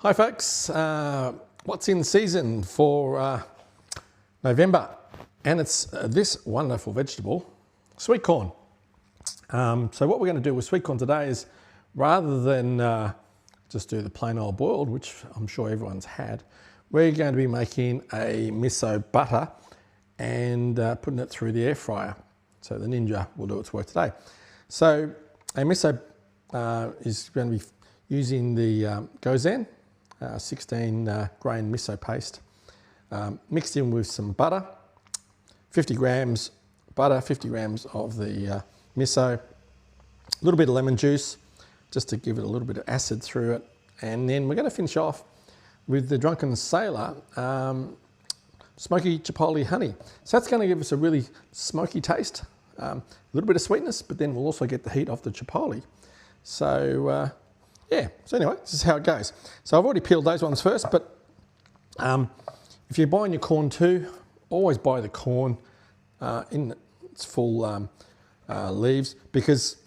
Hi folks, what's in season for November? And it's this wonderful vegetable, sweet corn. So what we're going to do with sweet corn today is, rather than just do the plain old boiled, which I'm sure everyone's had, we're going to be making a miso butter and putting it through the air fryer. So the Ninja will do its work today. So a miso is going to be using the Gozen 16 grain miso paste, mixed in with some butter, 50 grams butter, 50 grams of the miso, a little bit of lemon juice just to give it a little bit of acid through it, and then we're going to finish off with the Drunken Sailor smoky Chipotle honey. So that's going to give us a really smoky taste, a little bit of sweetness, but then we'll also get the heat off the Chipotle. So yeah, so anyway, this is how it goes. So I've already peeled those ones first, but if you're buying your corn too, always buy the corn in its full leaves, because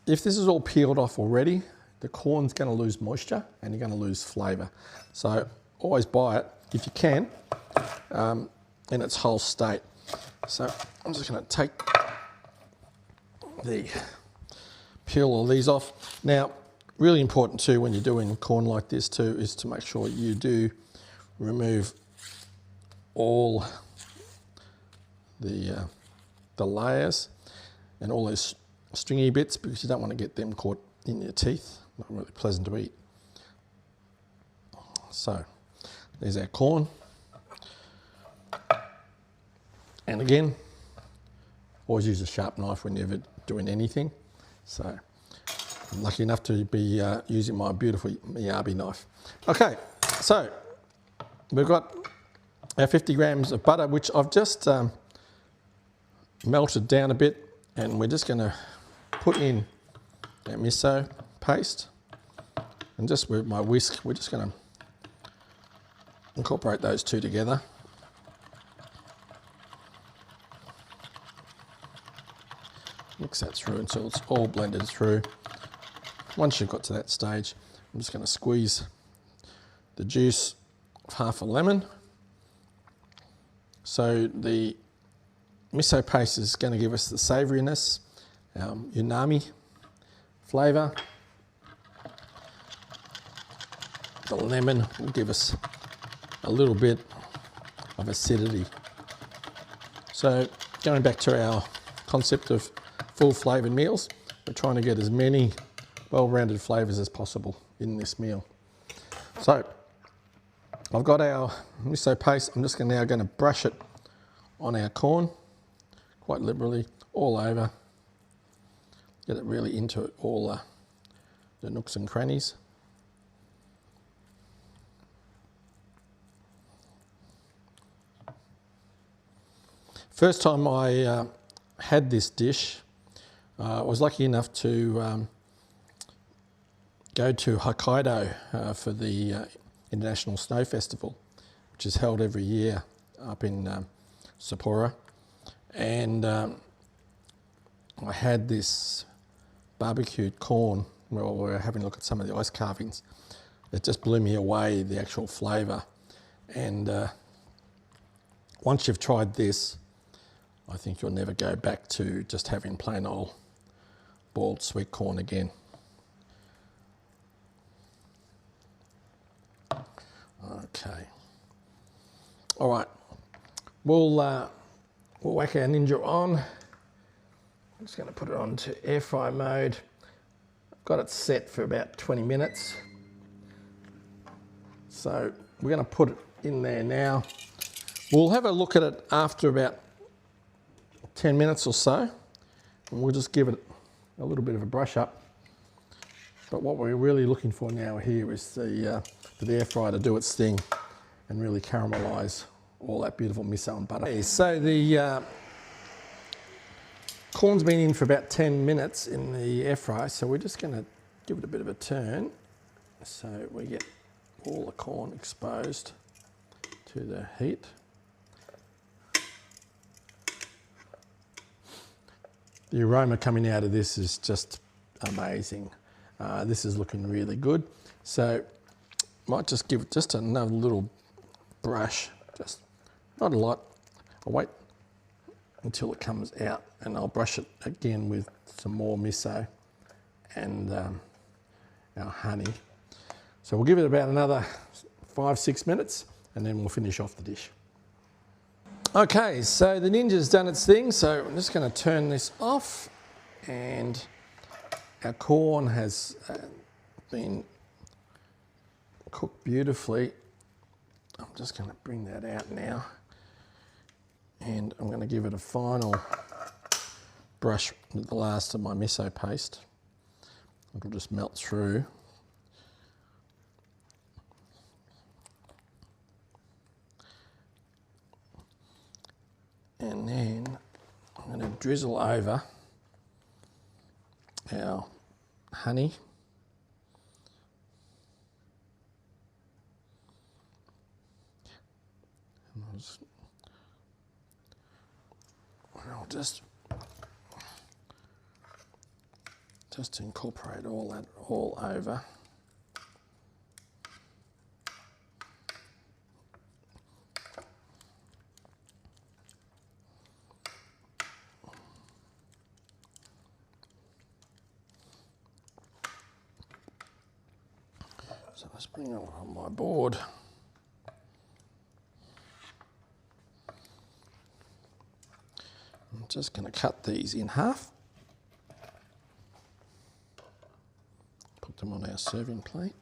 if this is all peeled off already, the corn's going to lose moisture and you're going to lose flavour. So always buy it, if you can, in its whole state. So I'm just going to peel all these off. Now, really important too when you're doing corn like this too is to make sure you do remove all the layers and all those stringy bits, because you don't want to get them caught in your teeth. Not really pleasant to eat. So there's our corn. And again, always use a sharp knife when you're ever doing anything. So I'm lucky enough to be using my beautiful Miyabi knife. Okay, so we've got our 50 grams of butter, which I've just melted down a bit, and we're just going to put in our miso paste, and just with my whisk, we're just going to incorporate those two together. Mix that through until it's all blended through. Once you've got to that stage, I'm just going to squeeze the juice of half a lemon. So the miso paste is going to give us the savouriness, umami flavour. The lemon will give us a little bit of acidity. So going back to our concept of full flavoured meals, we're trying to get as many well-rounded flavours as possible in this meal. So I've got our miso paste. I'm just now going to brush it on our corn quite liberally all over. Get it really into all the nooks and crannies. First time I had this dish, I was lucky enough to go to Hokkaido for the International Snow Festival, which is held every year up in Sapporo, and I had this barbecued corn while we were having a look at some of the ice carvings. It just blew me away, the actual flavour, and once you've tried this, I think you'll never go back to just having plain old boiled sweet corn again. Okay. All right. We'll whack our Ninja on. I'm just going to put it on to air fry mode. I've got it set for about 20 minutes. So we're going to put it in there now. We'll have a look at it after about 10 minutes or so, and we'll just give it a little bit of a brush up. But what we're really looking for now here is for the air fryer to do its thing and really caramelise all that beautiful miso and butter. Okay, so the corn's been in for about 10 minutes in the air fryer, so we're just going to give it a bit of a turn so we get all the corn exposed to the heat. The aroma coming out of this is just amazing. This is looking really good. So might just give it just another little brush, just not a lot. I'll wait until it comes out and I'll brush it again with some more miso and our honey. So we'll give it about another 5-6 minutes and then we'll finish off the dish. Okay, so the Ninja's done its thing, so I'm just going to turn this off, and our corn has been cooked beautifully. I'm just going to bring that out now, and I'm going to give it a final brush with the last of my miso paste. It'll just melt through. And then I'm going to drizzle over our honey. And I'll just incorporate all that all over. So let's bring it on my board. I'm just going to cut these in half. Put them on our serving plate.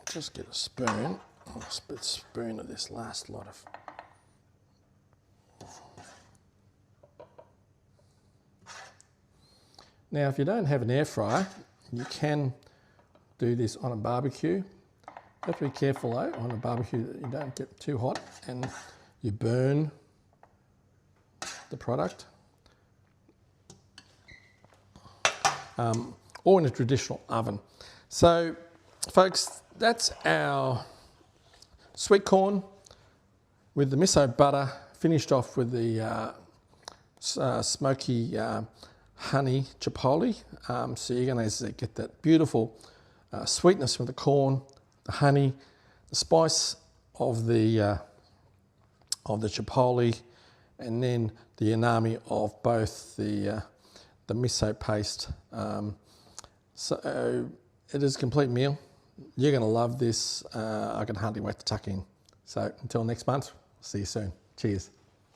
Just get a spoon. I'll split a spoon of this last lot of. Now, if you don't have an air fryer, you can do this on a barbecue. You have to be careful though on a barbecue that you don't get too hot and you burn the product. Or in a traditional oven. So, folks, that's our sweet corn with the miso butter, finished off with the smoky honey chipotle. So you're going to get that beautiful sweetness from the corn, the honey, the spice of the chipotle, and then the umami of both the miso paste. So it is a complete meal. You're going to love this. I can hardly wait to tuck in. So until next month, see you soon. Cheers.